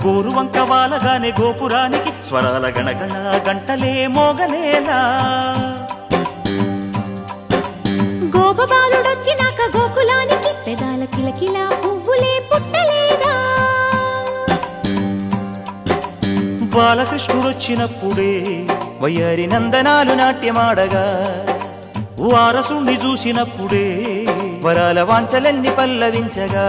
గోరువంక వాలగానే గోపురానికి స్వరాల గణగణ గంటలే మోగనేలా. గోపబాలుడొచ్చినాక గోకులానికి పెదాల కిలకిలా పువ్వులే పుట్టలేదా. బాలకృష్ణుడొచ్చినప్పుడే వయ్యారి నందనాలు నాట్యమాడగా, వారసుణ్ణి చూసినప్పుడే వరాల వాంఛలన్నీ పల్లవించగా.